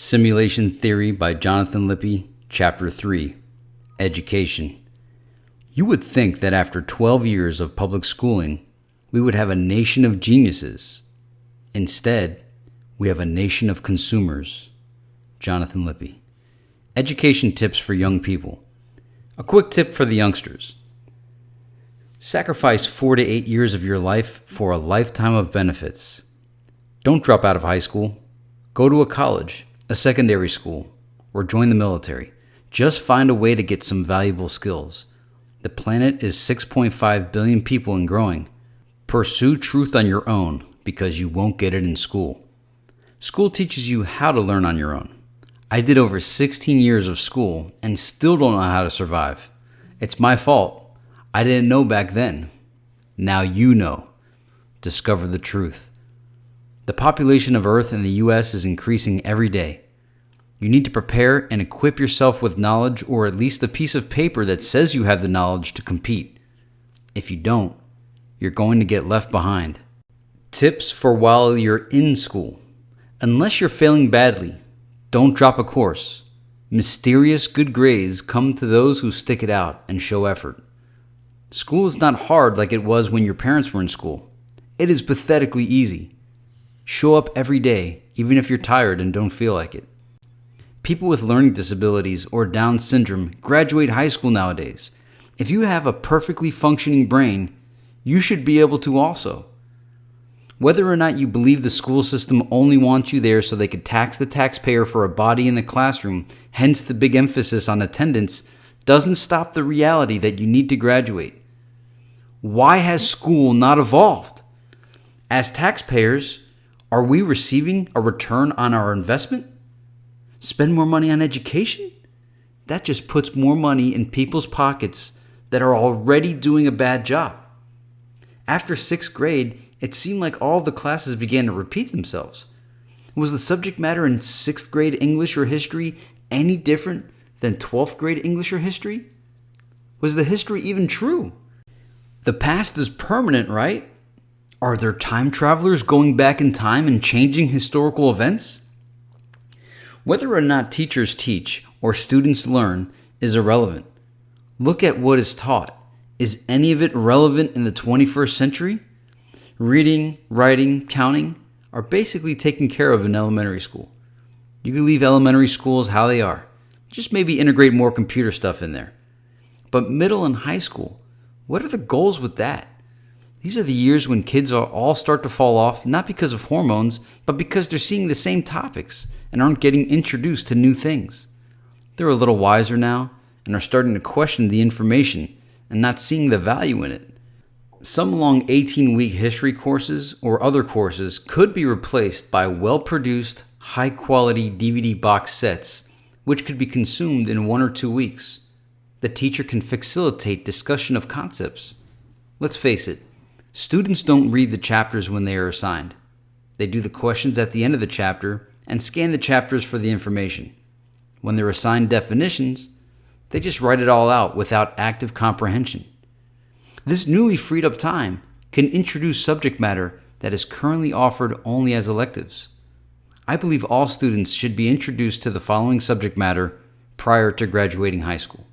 Simulation Theory by Jonathan Lippe, Chapter 3, Education. You would think that after 12 years of public schooling, we would have a nation of geniuses. Instead, we have a nation of consumers. Jonathan Lippe. Education tips for young people. A quick tip for the youngsters. Sacrifice 4 to 8 years of your life for a lifetime of benefits. Don't drop out of high school. Go to a college, a secondary school, or join the military. Just find a way to get some valuable skills. The planet is 6.5 billion people and growing. Pursue truth on your own because you won't get it in school. School teaches you how to learn on your own. I did over 16 years of school and still don't know how to survive. It's my fault. I didn't know back then. Now you know. Discover the truth. The population of Earth in the U.S. is increasing every day. You need to prepare and equip yourself with knowledge, or at least a piece of paper that says you have the knowledge to compete. If you don't, you're going to get left behind. Tips for while you're in school. Unless you're failing badly, don't drop a course. Mysterious good grades come to those who stick it out and show effort. School is not hard like it was when your parents were in school. It is pathetically easy. Show up every day, even if you're tired and don't feel like it. People with learning disabilities or Down syndrome graduate high school nowadays. If you have a perfectly functioning brain, you should be able to also. Whether or not you believe the school system only wants you there so they could tax the taxpayer for a body in the classroom, hence the big emphasis on attendance, doesn't stop the reality that you need to graduate. Why has school not evolved? As taxpayers, are we receiving a return on our investment? Spend more money on education? That just puts more money in people's pockets that are already doing a bad job. After 6th grade, it seemed like all the classes began to repeat themselves. Was the subject matter in 6th grade English or history any different than 12th grade English or history? Was the history even true? The past is permanent, right? Are there time travelers going back in time and changing historical events? Whether or not teachers teach or students learn is irrelevant. Look at what is taught. Is any of it relevant in the 21st century? Reading, writing, counting are basically taken care of in elementary school. You can leave elementary schools how they are. Just maybe integrate more computer stuff in there. But middle and high school, what are the goals with that? These are the years when kids all start to fall off, not because of hormones, but because they're seeing the same topics and aren't getting introduced to new things. They're a little wiser now and are starting to question the information and not seeing the value in it. Some long 18-week history courses or other courses could be replaced by well-produced, high-quality DVD box sets, which could be consumed in 1 or 2 weeks. The teacher can facilitate discussion of concepts. Let's face it, students don't read the chapters when they are assigned. They do the questions at the end of the chapter and scan the chapters for the information. When they're assigned definitions, they just write it all out without active comprehension. This newly freed up time can introduce subject matter that is currently offered only as electives. I believe all students should be introduced to the following subject matter prior to graduating high school.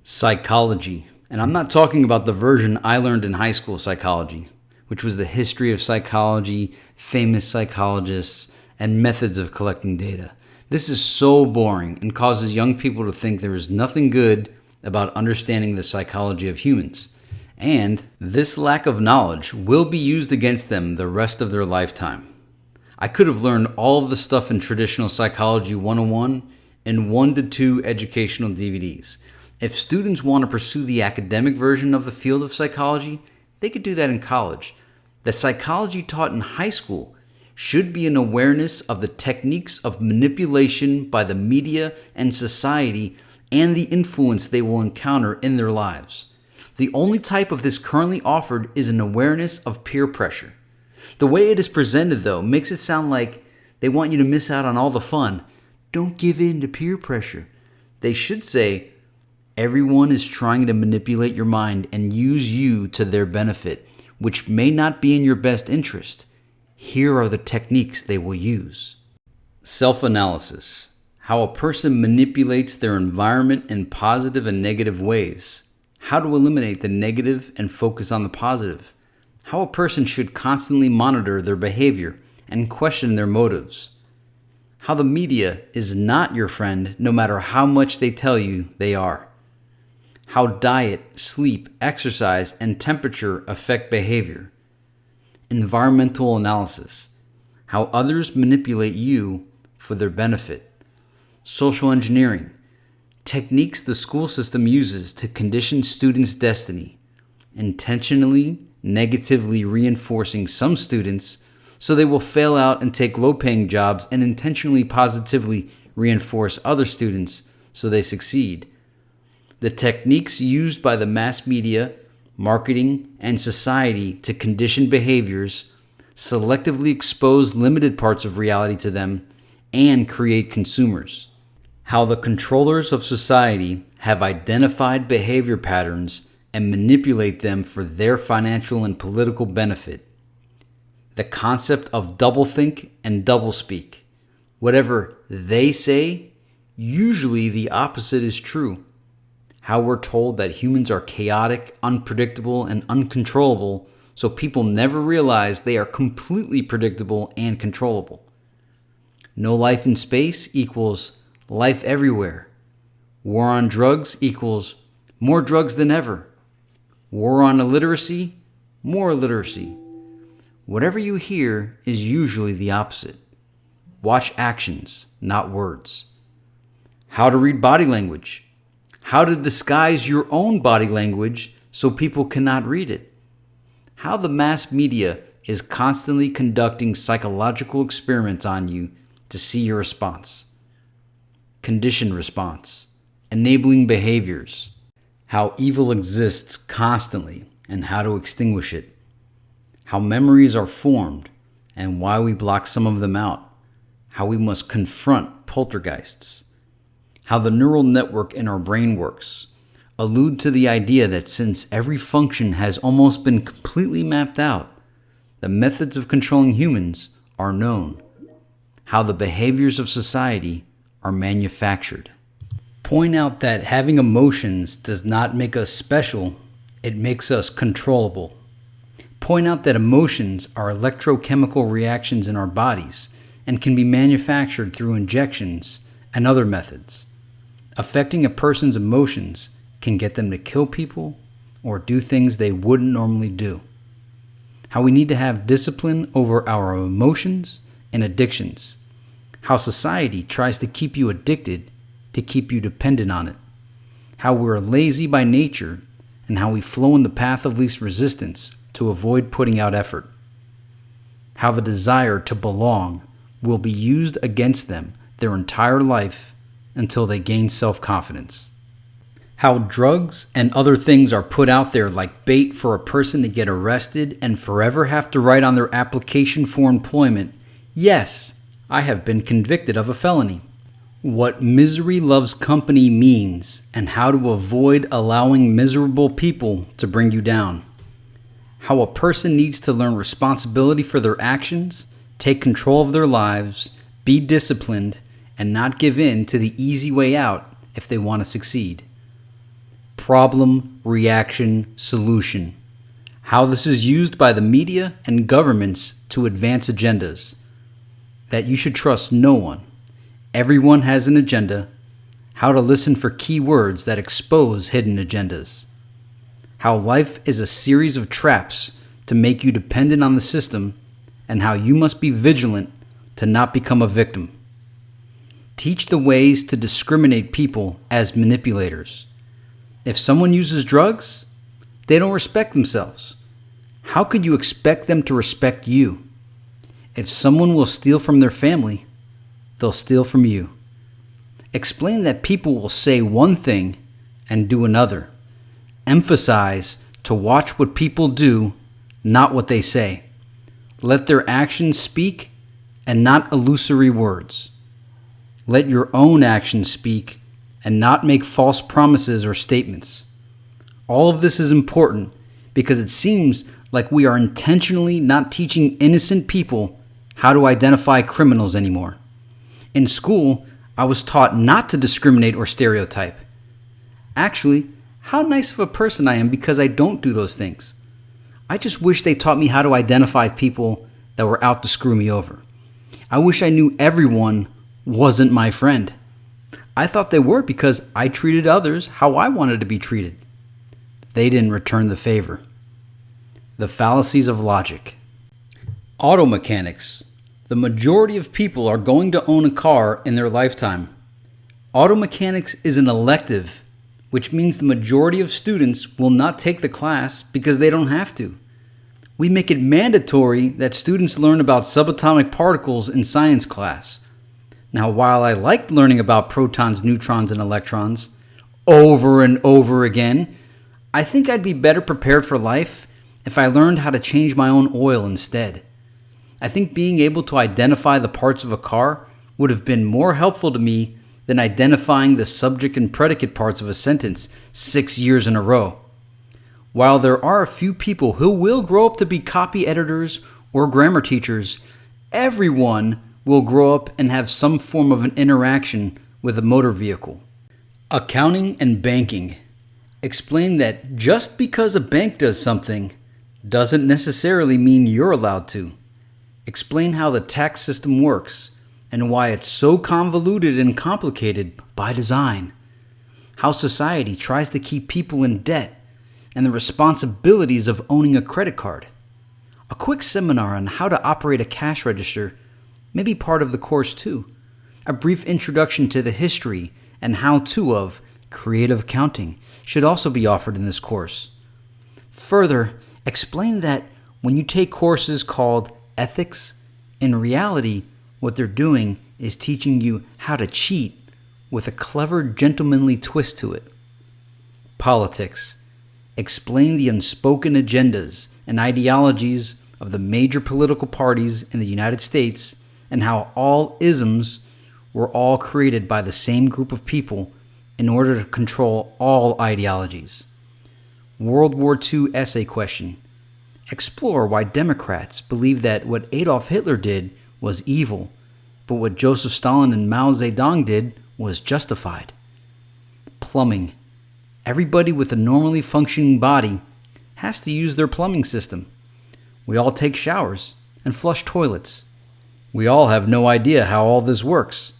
Psychology. And I'm not talking about the version I learned in high school psychology, which was the history of psychology, famous psychologists, and methods of collecting data. This is so boring and causes young people to think there is nothing good about understanding the psychology of humans. And this lack of knowledge will be used against them the rest of their lifetime. I could have learned all of the stuff in Traditional Psychology 101 in 1 to 2 educational DVDs. If students want to pursue the academic version of the field of psychology, they could do that in college. The psychology taught in high school should be an awareness of the techniques of manipulation by the media and society and the influence they will encounter in their lives. The only type of this currently offered is an awareness of peer pressure. The way it is presented, though, makes it sound like they want you to miss out on all the fun. Don't give in to peer pressure. They should say, everyone is trying to manipulate your mind and use you to their benefit, which may not be in your best interest. Here are the techniques they will use. Self-analysis. How a person manipulates their environment in positive and negative ways. How to eliminate the negative and focus on the positive. How a person should constantly monitor their behavior and question their motives. How the media is not your friend no matter how much they tell you they are. How diet, sleep, exercise, and temperature affect behavior. Environmental analysis. How others manipulate you for their benefit. Social engineering. Techniques the school system uses to condition students' destiny. Intentionally, negatively reinforcing some students so they will fail out and take low-paying jobs, and intentionally positively reinforce other students so they succeed. The techniques used by the mass media, marketing, and society to condition behaviors, selectively expose limited parts of reality to them, and create consumers. How the controllers of society have identified behavior patterns and manipulate them for their financial and political benefit. The concept of doublethink and doublespeak. Whatever they say, usually the opposite is true. How we're told that humans are chaotic, unpredictable, and uncontrollable, so people never realize they are completely predictable and controllable. No life in space equals life everywhere. War on drugs equals more drugs than ever. War on illiteracy, more illiteracy. Whatever you hear is usually the opposite. Watch actions, not words. How to read body language. How to disguise your own body language so people cannot read it. How the mass media is constantly conducting psychological experiments on you to see your response. Conditioned response. Enabling behaviors. How evil exists constantly and how to extinguish it. How memories are formed and why we block some of them out. How we must confront poltergeists. How the neural network in our brain works. Allude to the idea that since every function has almost been completely mapped out, the methods of controlling humans are known. How the behaviors of society are manufactured. Point out that having emotions does not make us special, it makes us controllable. Point out that emotions are electrochemical reactions in our bodies and can be manufactured through injections and other methods. Affecting a person's emotions can get them to kill people or do things they wouldn't normally do. How we need to have discipline over our emotions and addictions. How society tries to keep you addicted to keep you dependent on it. How we're lazy by nature and how we flow in the path of least resistance to avoid putting out effort. How the desire to belong will be used against them their entire life until they gain self-confidence. How drugs and other things are put out there like bait for a person to get arrested and forever have to write on their application for employment, "Yes, I have been convicted of a felony." What misery loves company means and how to avoid allowing miserable people to bring you down. How a person needs to learn responsibility for their actions, take control of their lives, be disciplined, and not give in to the easy way out if they want to succeed. Problem, reaction, solution. How this is used by the media and governments to advance agendas. That you should trust no one. Everyone has an agenda. How to listen for key words that expose hidden agendas. How life is a series of traps to make you dependent on the system, and how you must be vigilant to not become a victim. Teach the ways to discriminate people as manipulators. If someone uses drugs, they don't respect themselves. How could you expect them to respect you? If someone will steal from their family, they'll steal from you. Explain that people will say one thing and do another. Emphasize to watch what people do, not what they say. Let their actions speak and not illusory words. Let your own actions speak and not make false promises or statements. All of this is important because it seems like we are intentionally not teaching innocent people how to identify criminals anymore. In school, I was taught not to discriminate or stereotype. Actually, how nice of a person I am because I don't do those things. I just wish they taught me how to identify people that were out to screw me over. I wish I knew everyone wasn't my friend. I thought they were because I treated others how I wanted to be treated. They didn't return the favor. The fallacies of logic. Auto mechanics. The majority of people are going to own a car in their lifetime. Auto mechanics is an elective, which means the majority of students will not take the class because they don't have to. We make it mandatory that students learn about subatomic particles in science class. Now, while I liked learning about protons, neutrons, and electrons over and over again, I think I'd be better prepared for life if I learned how to change my own oil instead. I think being able to identify the parts of a car would have been more helpful to me than identifying the subject and predicate parts of a sentence 6 years in a row. While there are a few people who will grow up to be copy editors or grammar teachers, everyone will grow up and have some form of an interaction with a motor vehicle. Accounting and banking. Explain that just because a bank does something doesn't necessarily mean you're allowed to. Explain how the tax system works and why it's so convoluted and complicated by design. How society tries to keep people in debt and the responsibilities of owning a credit card. A quick seminar on how to operate a cash register may be part of the course too. A brief introduction to the history and how-to of creative accounting should also be offered in this course. Further, explain that when you take courses called ethics, in reality, what they're doing is teaching you how to cheat with a clever, gentlemanly twist to it. Politics. Explain the unspoken agendas and ideologies of the major political parties in the United States and how all isms were all created by the same group of people in order to control all ideologies. World War II essay question. Explore why Democrats believe that what Adolf Hitler did was evil, but what Joseph Stalin and Mao Zedong did was justified. Plumbing. Everybody with a normally functioning body has to use their plumbing system. We all take showers and flush toilets. We all have no idea how all this works.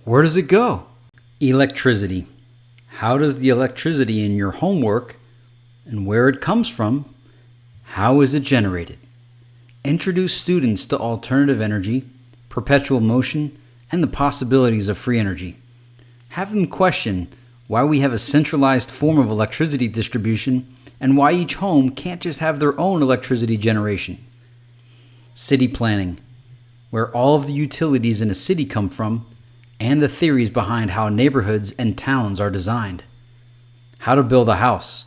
Where does it go? Electricity. How does the electricity in your home work and where it comes from? How is it generated? Introduce students to alternative energy, perpetual motion, and the possibilities of free energy. Have them question why we have a centralized form of electricity distribution and why each home can't just have their own electricity generation. City planning, where all of the utilities in a city come from, and the theories behind how neighborhoods and towns are designed. How to build a house.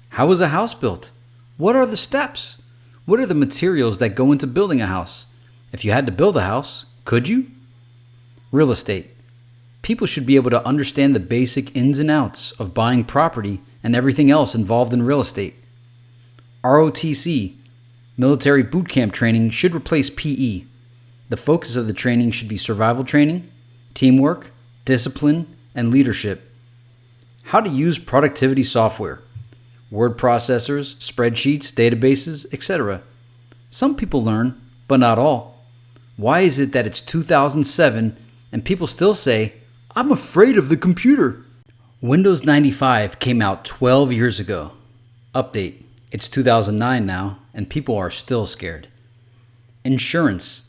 How is a house built? What are the steps? What are the materials that go into building a house? If you had to build a house, could you? Real estate. People should be able to understand the basic ins and outs of buying property and everything else involved in real estate. ROTC, military boot camp training, should replace PE. The focus of the training should be survival training, teamwork, discipline, and leadership. How to use productivity software, word processors, spreadsheets, databases, etc. Some people learn, but not all. Why is it that it's 2007 and people still say, "I'm afraid of the computer"? Windows 95 came out 12 years ago. Update. It's 2009 now, and people are still scared. Insurance.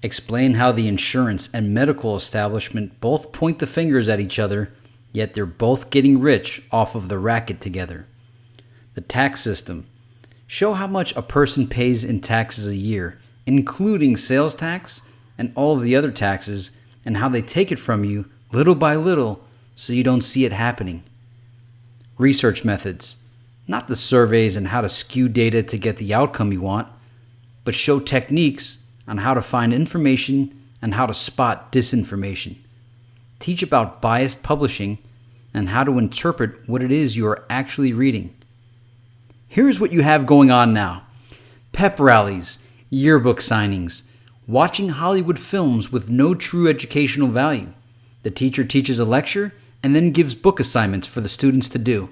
Explain how the insurance and medical establishment both point the fingers at each other, yet they're both getting rich off of the racket together. The tax system. Show how much a person pays in taxes a year, including sales tax and all of the other taxes, and how they take it from you little by little so you don't see it happening. Research methods. Not the surveys and how to skew data to get the outcome you want, but show techniques on how to find information and how to spot disinformation. Teach about biased publishing and how to interpret what it is you are actually reading. Here's what you have going on now. Pep rallies, yearbook signings, watching Hollywood films with no true educational value, The teacher teaches a lecture and then gives book assignments for the students to do,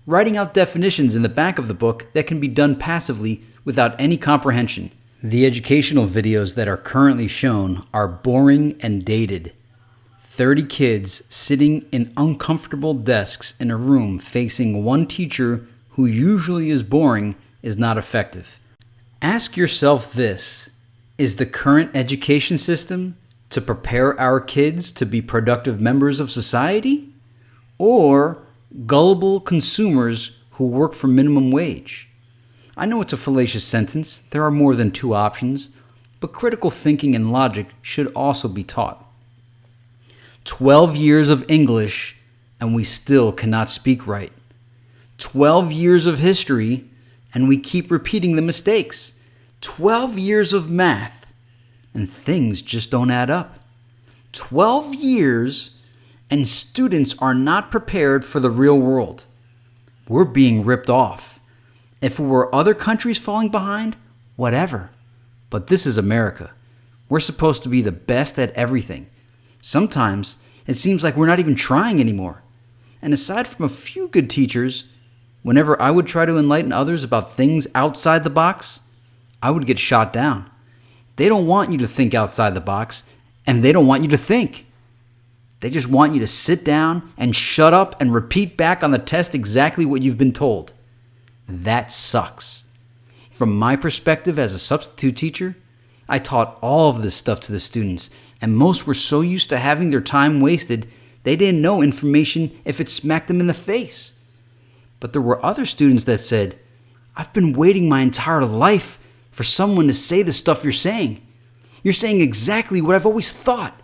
writing out definitions in the back of the book that can be done passively without any comprehension. The educational videos that are currently shown are boring and dated. 30 kids sitting in uncomfortable desks in a room facing one teacher who usually is boring is not effective. Ask yourself this: is the current education system to prepare our kids to be productive members of society, or gullible consumers who work for minimum wage? I know it's a fallacious sentence. There are more than two options, but critical thinking and logic should also be taught. 12 years of English and we still cannot speak right. 12 years of history and we keep repeating the mistakes. 12 years of math and things just don't add up. 12 years and students are not prepared for the real world. We're being ripped off. If it were other countries falling behind, whatever. But this is America. We're supposed to be the best at everything. Sometimes it seems like we're not even trying anymore. And aside from a few good teachers, whenever I would try to enlighten others about things outside the box, I would get shot down. They don't want you to think outside the box, and they don't want you to think. They just want you to sit down and shut up and repeat back on the test exactly what you've been told. That sucks. From my perspective as a substitute teacher, I taught all of this stuff to the students, and most were so used to having their time wasted, they didn't know information if it smacked them in the face. But there were other students that said, I've been waiting my entire life for someone to say the stuff you're saying. You're saying exactly what I've always thought.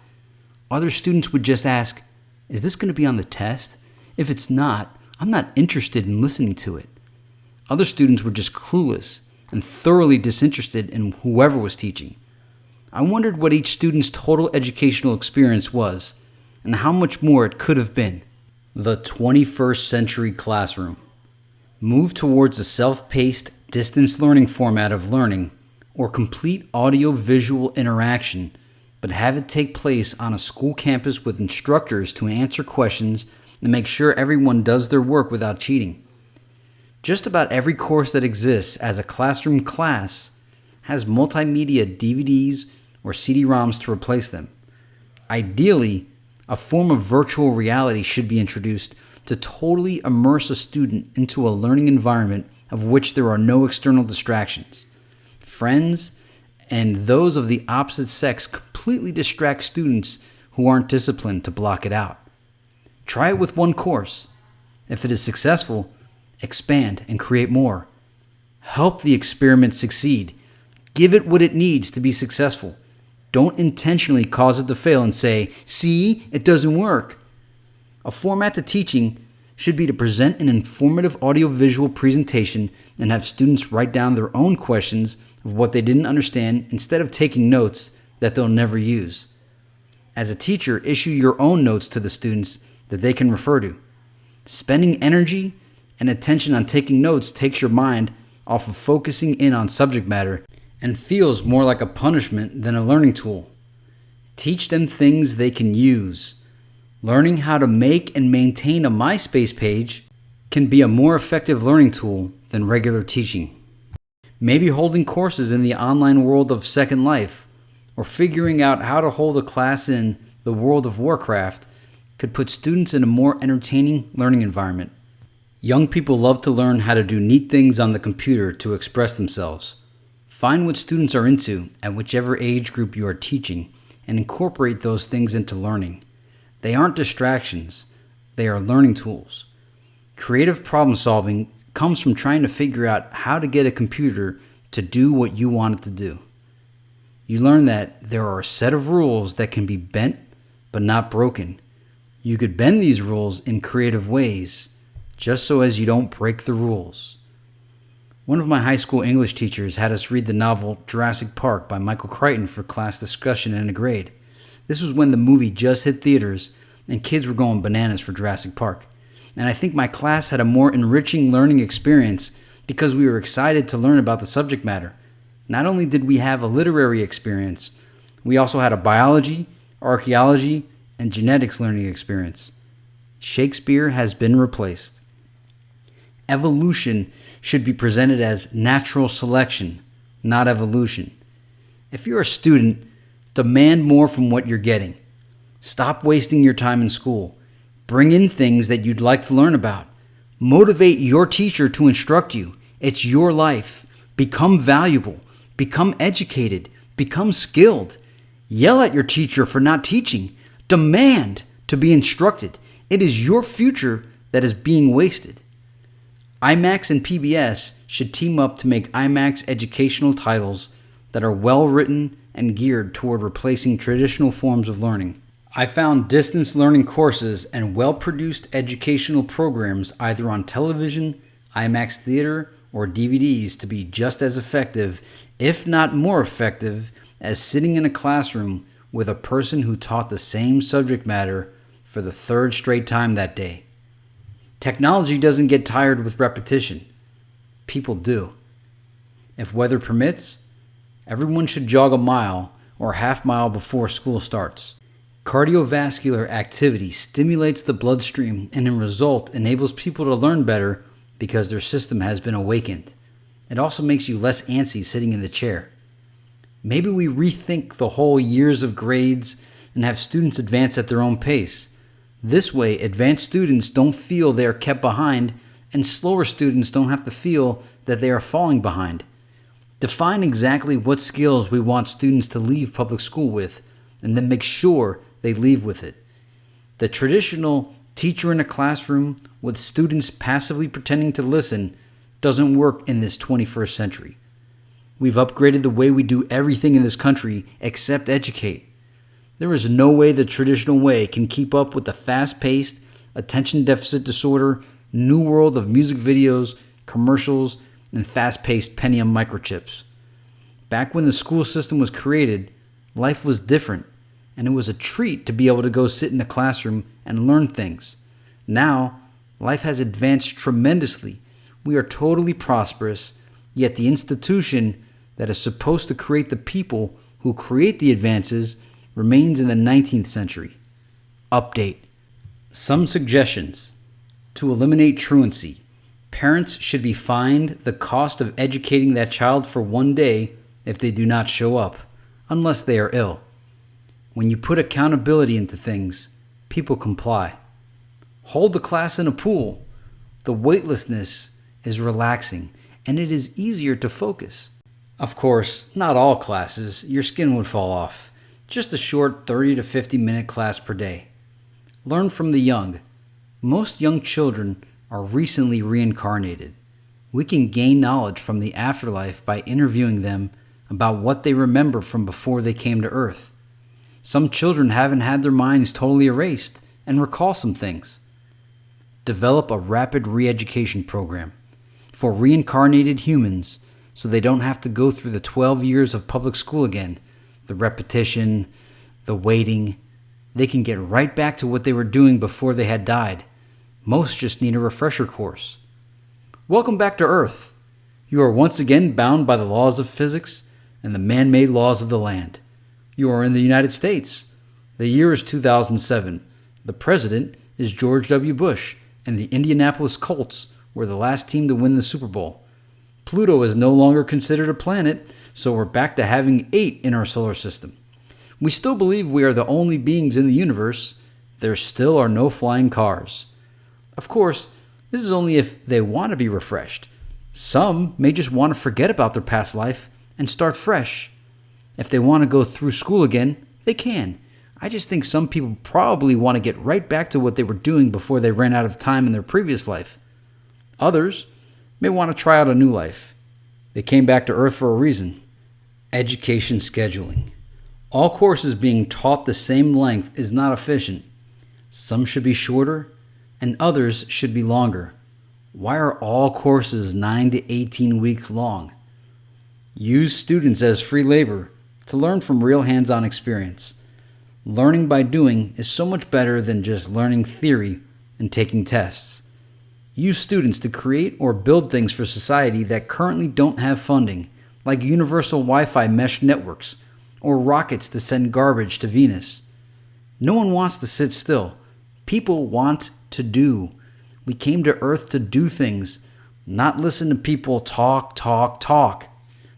Other students would just ask, is this going to be on the test? If it's not, I'm not interested in listening to it. Other students were just clueless and thoroughly disinterested in whoever was teaching. I wondered what each student's total educational experience was and how much more it could have been. The 21st century classroom. Move towards a self-paced, distance learning format of learning, or complete audio-visual interaction, but have it take place on a school campus with instructors to answer questions and make sure everyone does their work without cheating. Just about every course that exists as a classroom class has multimedia DVDs or CD-ROMs to replace them. Ideally, a form of virtual reality should be introduced to totally immerse a student into a learning environment of which there are no external distractions. Friends and those of the opposite sex completely distract students who aren't disciplined to block it out. Try it with one course. If it is successful, expand and create more. Help the experiment succeed. Give it what it needs to be successful. Don't intentionally cause it to fail and say, see, it doesn't work. A format to teaching should be to present an informative audiovisual presentation and have students write down their own questions of what they didn't understand instead of taking notes that they'll never use. As a teacher, issue your own notes to the students that they can refer to. Spending energy and attention on taking notes takes your mind off of focusing in on subject matter and feels more like a punishment than a learning tool. Teach them things they can use. Learning how to make and maintain a MySpace page can be a more effective learning tool than regular teaching. Maybe holding courses in the online world of Second Life, or figuring out how to hold a class in the World of Warcraft could put students in a more entertaining learning environment. Young people love to learn how to do neat things on the computer to express themselves. Find what students are into at whichever age group you are teaching and incorporate those things into learning. They aren't distractions, they are learning tools. Creative problem solving comes from trying to figure out how to get a computer to do what you want it to do. You learn that there are a set of rules that can be bent but not broken. You could bend these rules in creative ways, just so as you don't break the rules. One of my high school English teachers had us read the novel Jurassic Park by Michael Crichton for class discussion in a grade. This was when the movie just hit theaters and kids were going bananas for Jurassic Park. And I think my class had a more enriching learning experience because we were excited to learn about the subject matter. Not only did we have a literary experience, we also had a biology, archaeology, and genetics learning experience. Shakespeare has been replaced. Evolution should be presented as natural selection, not evolution. If you're a student, demand more from what you're getting. Stop wasting your time in school. Bring in things that you'd like to learn about. Motivate your teacher to instruct you. It's your life. Become valuable. Become educated. Become skilled. Yell at your teacher for not teaching. Demand to be instructed. It is your future that is being wasted. IMAX and PBS should team up to make IMAX educational titles that are well written and geared toward replacing traditional forms of learning. I found distance learning courses and well-produced educational programs either on television, IMAX theater, or DVDs to be just as effective, if not more effective, as sitting in a classroom with a person who taught the same subject matter for the third straight time that day. Technology doesn't get tired with repetition. People do. If weather permits, everyone should jog a mile or a half mile before school starts. Cardiovascular activity stimulates the bloodstream and in result enables people to learn better because their system has been awakened. It also makes you less antsy sitting in the chair. Maybe we rethink the whole years of grades and have students advance at their own pace. This way, advanced students don't feel they are kept behind and slower students don't have to feel that they are falling behind. Define exactly what skills we want students to leave public school with and then make sure they leave with it. The traditional teacher in a classroom with students passively pretending to listen doesn't work in this 21st century. We've upgraded the way we do everything in this country except educate. There is no way the traditional way can keep up with the fast-paced, attention deficit disorder, new world of music videos, commercials, and fast-paced Pentium microchips. Back when the school system was created, life was different, and it was a treat to be able to go sit in a classroom and learn things. Now, life has advanced tremendously. We are totally prosperous, yet the institution that is supposed to create the people who create the advances remains in the 19th century. Update. Some suggestions. To eliminate truancy, parents should be fined the cost of educating that child for one day if they do not show up, unless they are ill. When you put accountability into things, people comply. Hold the class in a pool. The weightlessness is relaxing, and it is easier to focus. Of course, not all classes. Your skin would fall off. Just a short 30 to 50 minute class per day. Learn from the young. Most young children are recently reincarnated. We can gain knowledge from the afterlife by interviewing them about what they remember from before they came to Earth. Some children haven't had their minds totally erased and recall some things. Develop a rapid re-education program for reincarnated humans so they don't have to go through the 12 years of public school again, the repetition, the waiting. They can get right back to what they were doing before they had died. Most just need a refresher course. Welcome back to Earth. You are once again bound by the laws of physics and the man-made laws of the land. You are in the United States. The year is 2007. The president is George W. Bush, and the Indianapolis Colts were the last team to win the Super Bowl. Pluto is no longer considered a planet, so we're back to having 8 in our solar system. We still believe we are the only beings in the universe. There still are no flying cars. Of course, this is only if they want to be refreshed. Some may just want to forget about their past life and start fresh. If they want to go through school again, they can. I just think some people probably want to get right back to what they were doing before they ran out of time in their previous life. Others may want to try out a new life. They came back to Earth for a reason. Education scheduling. All courses being taught the same length is not efficient. Some should be shorter, and others should be longer. Why are all courses 9 to 18 weeks long? Use students as free labor to learn from real hands-on experience. Learning by doing is so much better than just learning theory and taking tests. Use students to create or build things for society that currently don't have funding, like universal Wi-Fi mesh networks or rockets to send garbage to Venus. No one wants to sit still. People want to do. We came to Earth to do things, not listen to people talk.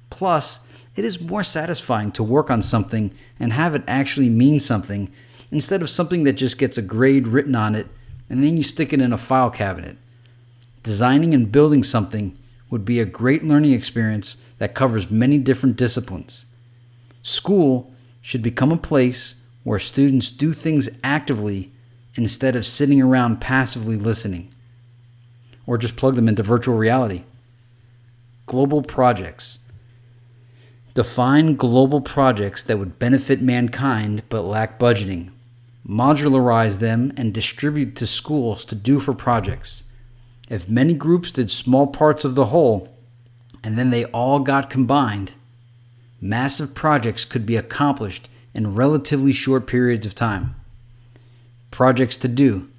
Plus, it is more satisfying to work on something and have it actually mean something instead of something that just gets a grade written on it and then you stick it in a file cabinet. Designing and building something would be a great learning experience that covers many different disciplines. School should become a place where students do things actively instead of sitting around passively listening. Or just plug them into virtual reality. Global projects. Define global projects that would benefit mankind but lack budgeting. Modularize them and distribute to schools to do for projects. If many groups did small parts of the whole and then they all got combined, massive projects could be accomplished in relatively short periods of time. Projects to do.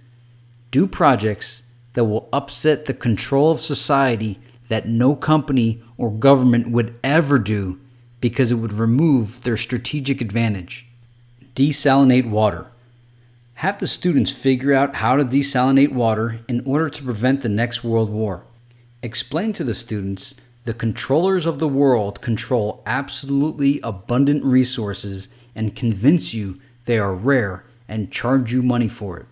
Do projects that will upset the control of society that no company or government would ever do because it would remove their strategic advantage. Desalinate water. Have the students figure out how to desalinate water in order to prevent the next world war. Explain to the students the controllers of the world control absolutely abundant resources and convince you they are rare and charge you money for it.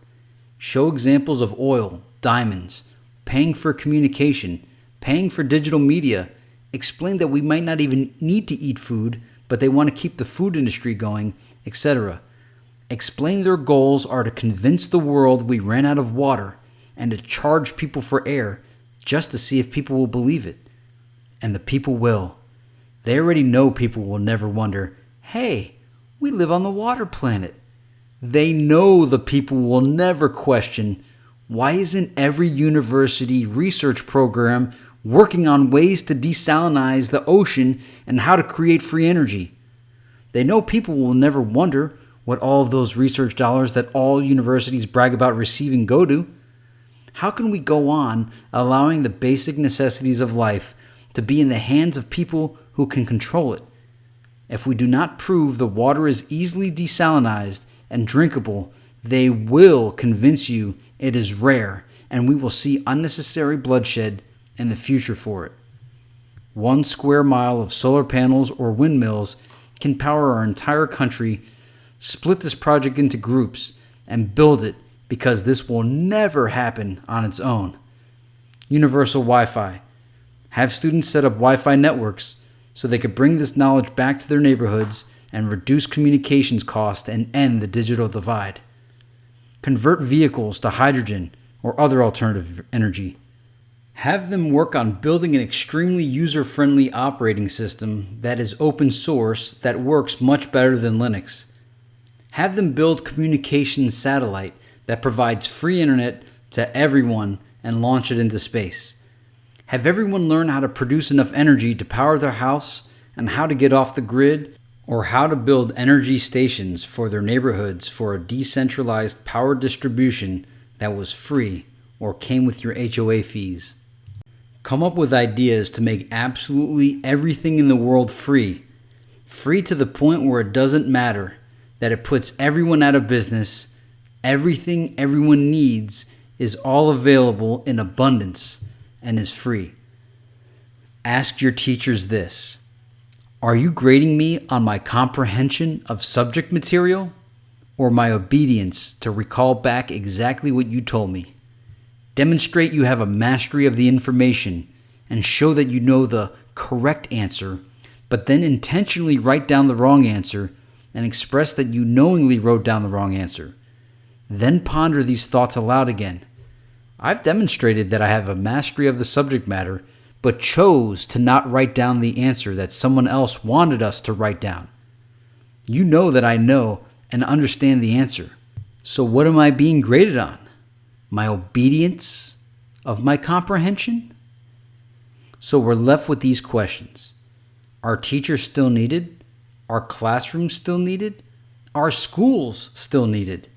Show examples of oil, diamonds, paying for communication, paying for digital media. Explain that we might not even need to eat food, but they want to keep the food industry going, etc. Explain their goals are to convince the world we ran out of water and to charge people for air just to see if people will believe it. And the people will. They already know people will never wonder, hey, we live on the water planet. They know the people will never question, why isn't every university research program working on ways to desalinize the ocean and how to create free energy? They know people will never wonder what all of those research dollars that all universities brag about receiving go to. How can we go on allowing the basic necessities of life to be in the hands of people who can control it? If we do not prove the water is easily desalinized and drinkable, they will convince you it is rare, and we will see unnecessary bloodshed in the future for it. 1 square mile of solar panels or windmills can power our entire country. Split this project into groups and build it because this will never happen on its own. Universal Wi-Fi. Have students set up Wi-Fi networks so they could bring this knowledge back to their neighborhoods and reduce communications costs and end the digital divide. Convert vehicles to hydrogen or other alternative energy. Have them work on building an extremely user-friendly operating system that is open source that works much better than Linux. Have them build communications satellite that provides free internet to everyone and launch it into space. Have everyone learn how to produce enough energy to power their house and how to get off the grid, or how to build energy stations for their neighborhoods for a decentralized power distribution that was free or came with your HOA fees. Come up with ideas to make absolutely everything in the world free. Free to the point where it doesn't matter, that it puts everyone out of business. Everything everyone needs is all available in abundance and is free. Ask your teachers this: are you grading me on my comprehension of subject material or my obedience to recall back exactly what you told me? Demonstrate you have a mastery of the information and show that you know the correct answer, but then intentionally write down the wrong answer and express that you knowingly wrote down the wrong answer. Then ponder these thoughts aloud again. I've demonstrated that I have a mastery of the subject matter, but chose to not write down the answer that someone else wanted us to write down. You know that I know and understand the answer. So what am I being graded on? My obedience of my comprehension? So we're left with these questions. Are teachers still needed? Are classrooms still needed? Are schools still needed?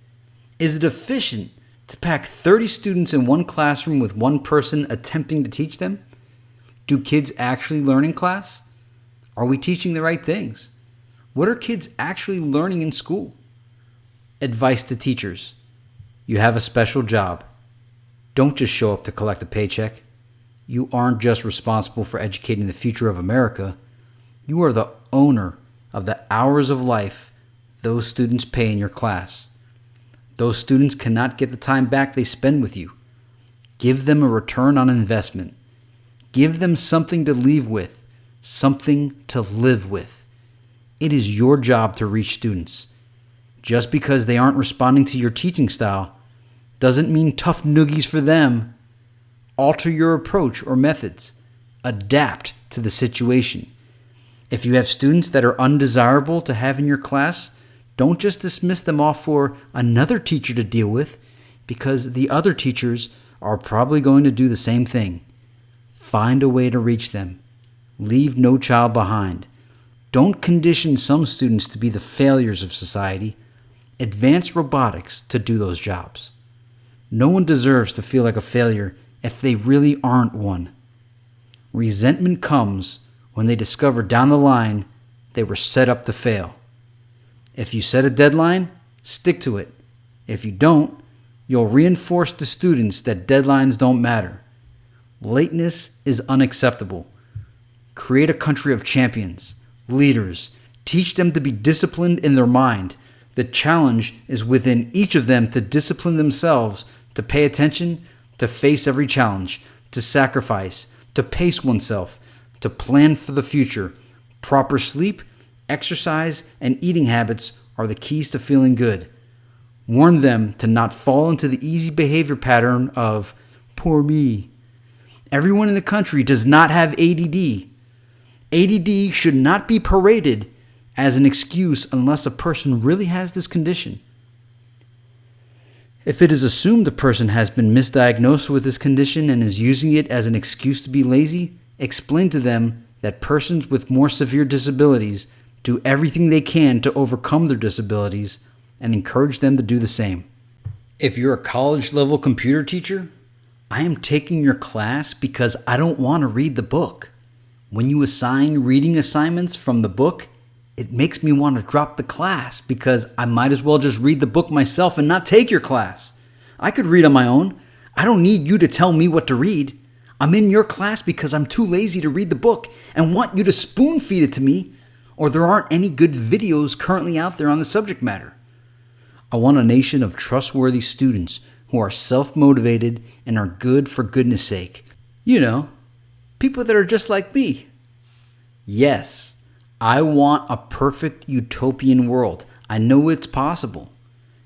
Is it efficient to pack 30 students in one classroom with one person attempting to teach them? Do kids actually learn in class? Are we teaching the right things? What are kids actually learning in school? Advice to teachers. You have a special job. Don't just show up to collect a paycheck. You aren't just responsible for educating the future of America. You are the owner of the hours of life those students pay in your class. Those students cannot get the time back they spend with you. Give them a return on investment. Give them something to leave with, something to live with. It is your job to reach students. Just because they aren't responding to your teaching style doesn't mean tough noogies for them. Alter your approach or methods. Adapt to the situation. If you have students that are undesirable to have in your class, don't just dismiss them off for another teacher to deal with, because the other teachers are probably going to do the same thing. Find a way to reach them. Leave no child behind. Don't condition some students to be the failures of society. Advance robotics to do those jobs. No one deserves to feel like a failure if they really aren't one. Resentment comes when they discover down the line they were set up to fail. If you set a deadline, stick to it. If you don't, you'll reinforce to students that deadlines don't matter. Lateness is unacceptable. Create a country of champions, leaders. Teach them to be disciplined in their mind. The challenge is within each of them to discipline themselves, to pay attention, to face every challenge, to sacrifice, to pace oneself, to plan for the future. Proper sleep, exercise, and eating habits are the keys to feeling good. Warn them to not fall into the easy behavior pattern of, poor me. Everyone in the country does not have ADD. ADD should not be paraded as an excuse unless a person really has this condition. If it is assumed a person has been misdiagnosed with this condition and is using it as an excuse to be lazy, explain to them that persons with more severe disabilities do everything they can to overcome their disabilities and encourage them to do the same. If you're a college-level computer teacher, I am taking your class because I don't want to read the book. When you assign reading assignments from the book, it makes me want to drop the class because I might as well just read the book myself and not take your class. I could read on my own. I don't need you to tell me what to read. I'm in your class because I'm too lazy to read the book and want you to spoon feed it to me, or there aren't any good videos currently out there on the subject matter. I want a nation of trustworthy students who are self-motivated and are good for goodness sake. You know, people that are just like me. Yes, I want a perfect utopian world. I know it's possible.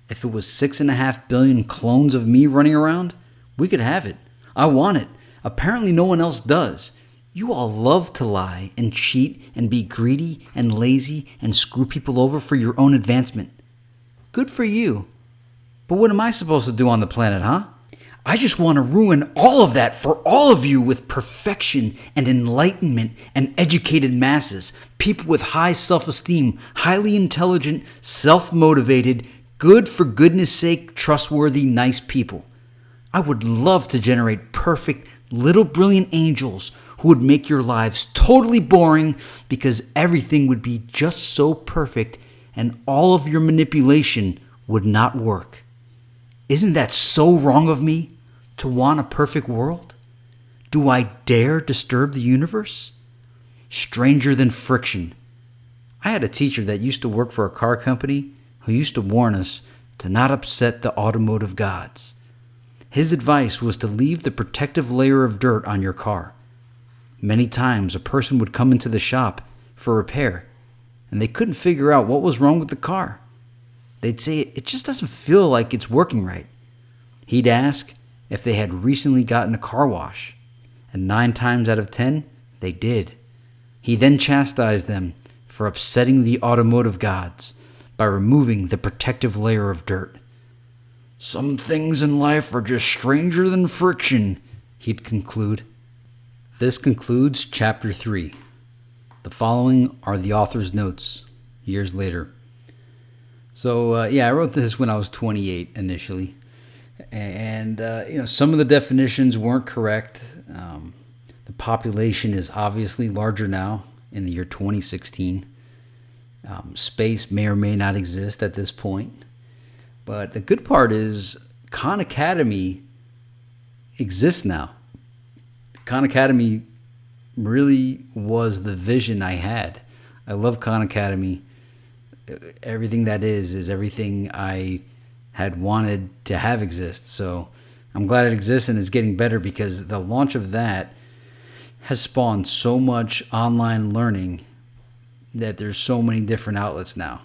If it was 6.5 billion clones of me running around, we could have it. I want it. Apparently no one else does. You all love to lie and cheat and be greedy and lazy and screw people over for your own advancement. Good for you. But what am I supposed to do on the planet, huh? I just want to ruin all of that for all of you with perfection and enlightenment and educated masses, people with high self-esteem, highly intelligent, self-motivated, good for goodness sake, trustworthy, nice people. I would love to generate perfect, little brilliant angels who would make your lives totally boring because everything would be just so perfect and all of your manipulation would not work. Isn't that so wrong of me to want a perfect world? Do I dare disturb the universe? Stranger than friction. I had a teacher that used to work for a car company who used to warn us to not upset the automotive gods. His advice was to leave the protective layer of dirt on your car. Many times a person would come into the shop for repair and they couldn't figure out what was wrong with the car. They'd say it just doesn't feel like it's working right. He'd ask if they had recently gotten a car wash, and 9 times out of 10, they did. He then chastised them for upsetting the automotive gods by removing the protective layer of dirt. Some things in life are just stranger than friction, he'd conclude. This concludes Chapter 3. The following are the author's notes, years later. So, I wrote this when I was 28 initially. And, some of the definitions weren't correct. The population is obviously larger now in the year 2016. Space may or may not exist at this point. But the good part is Khan Academy exists now. Khan Academy really was the vision I had. I love Khan Academy. Everything that is everything I had wanted to have exist. So I'm glad it exists and it's getting better, because the launch of that has spawned so much online learning that there's so many different outlets now.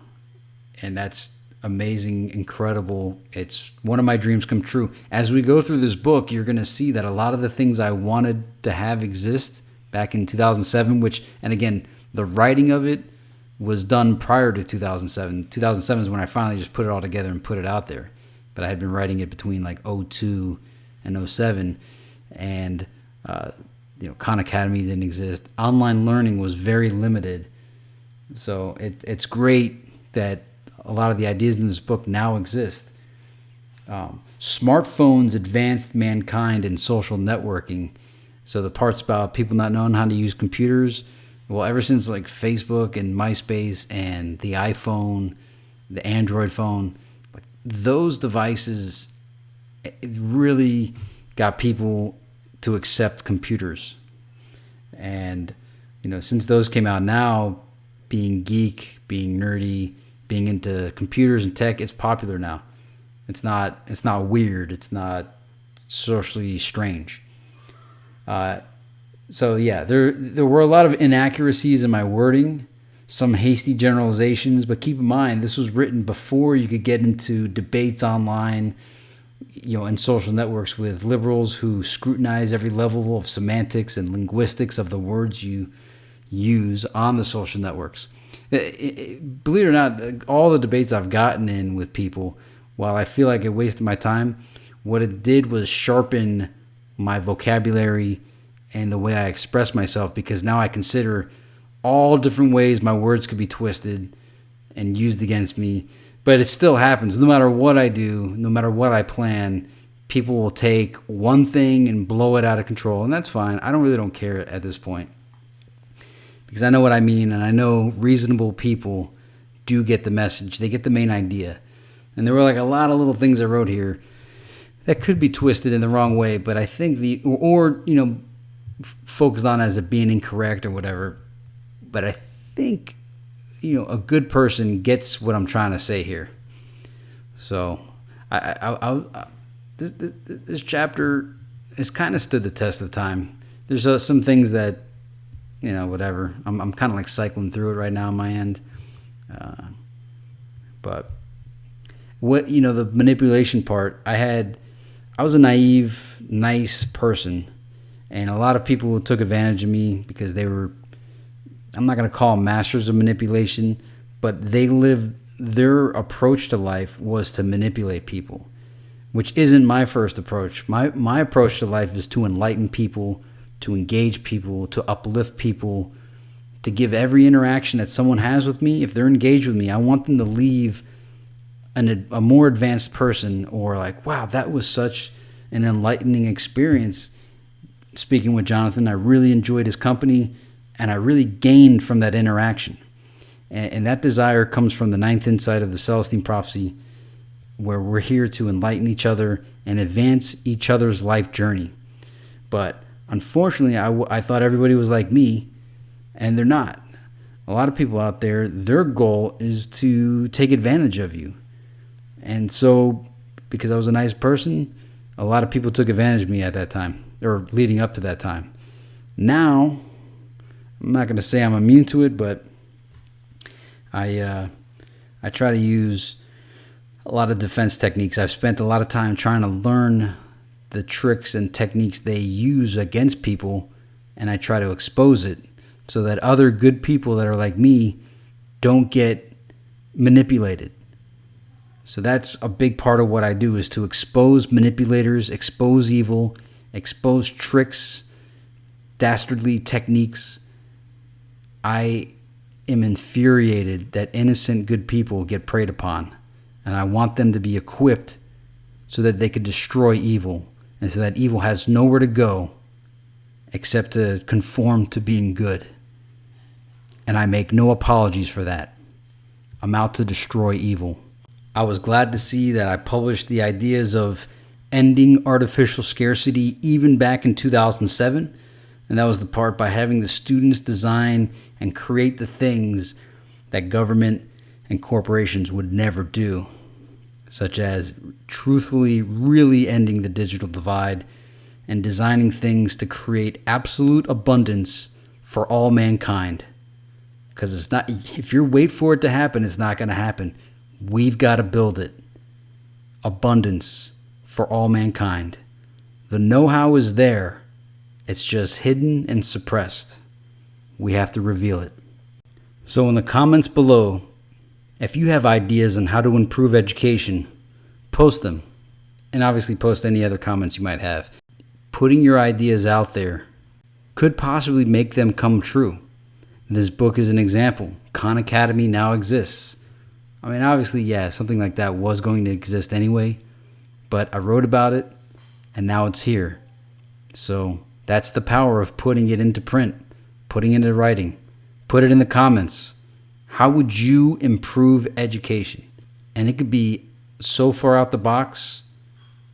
And that's amazing, incredible. It's one of my dreams come true. As we go through this book, you're going to see that a lot of the things I wanted to have exist back in 2007, and again, the writing of it was done prior to 2007. 2007 is when I finally just put it all together and put it out there. But I had been writing it between like 02 and 07, and Khan Academy didn't exist. Online learning was very limited. So it's great that a lot of the ideas in this book now exist. Smartphones advanced mankind in social networking. So the parts about people not knowing how to use computers, well, ever since like Facebook and MySpace and the iPhone, the Android phone, like those devices, it really got people to accept computers. And since those came out, now being geek, being nerdy, being into computers and tech, it's popular now. It's not weird. It's not socially strange. So yeah, there were a lot of inaccuracies in my wording, some hasty generalizations, but keep in mind this was written before you could get into debates online, and social networks with liberals who scrutinize every level of semantics and linguistics of the words you use on the social networks. Believe it or not, all the debates I've gotten in with people, while I feel like it wasted my time, what it did was sharpen my vocabulary and the way I express myself, because now I consider all different ways my words could be twisted and used against me. But it still happens. No matter what I do, no matter what I plan, people will take one thing and blow it out of control. And that's fine. I don't care at this point, because I know what I mean, and I know reasonable people do get the message. They get the main idea. And there were like a lot of little things I wrote here that could be twisted in the wrong way, but I think focused on as it being incorrect or whatever. But I think, a good person gets what I'm trying to say here. So this chapter has kind of stood the test of time. There's some things that, whatever. I'm kind of like cycling through it right now on my end. But what, the manipulation part, I was a naive, nice person. And a lot of people took advantage of me because they were, I'm not going to call them masters of manipulation, but their approach to life was to manipulate people, which isn't my first approach. My approach to life is to enlighten people, to engage people, to uplift people, to give every interaction that someone has with me, if they're engaged with me, I want them to leave a more advanced person, or like, wow, that was such an enlightening experience speaking with Jonathan. I really enjoyed his company, and I really gained from that interaction. And that desire comes from the ninth insight of the Celestine Prophecy, where we're here to enlighten each other and advance each other's life journey. But unfortunately, I thought everybody was like me, and they're not. A lot of people out there, their goal is to take advantage of you. And so, because I was a nice person, a lot of people took advantage of me at that time, or leading up to that time. Now, I'm not going to say I'm immune to it, but I try to use a lot of defense techniques. I've spent a lot of time trying to learn the tricks and techniques they use against people, and I try to expose it so that other good people that are like me don't get manipulated. So that's a big part of what I do, is to expose manipulators, expose evil, expose tricks, dastardly techniques. I am infuriated that innocent good people get preyed upon, and I want them to be equipped so that they could destroy evil, and so that evil has nowhere to go except to conform to being good. And I make no apologies for that. I'm out to destroy evil. I was glad to see that I published the ideas of ending artificial scarcity even back in 2007. And that was the part by having the students design and create the things that government and corporations would never do, such as truthfully really ending the digital divide and designing things to create absolute abundance for all mankind. Because it's not, if you wait for it to happen, it's not going to happen. We've got to build it. Abundance for all mankind. The know-how is there. It's just hidden and suppressed. We have to reveal it. So in the comments below, if you have ideas on how to improve education, post them. And obviously post any other comments you might have. Putting your ideas out there could possibly make them come true. This book is an example. Khan Academy now exists. I mean, obviously, yeah, something like that was going to exist anyway, but I wrote about it, and now it's here. So that's the power of putting it into print, putting it into writing. Put it in the comments. How would you improve education? And it could be so far out the box,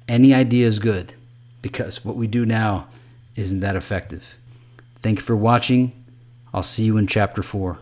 any idea is good, because what we do now isn't that effective. Thank you for watching. I'll see you in Chapter 4.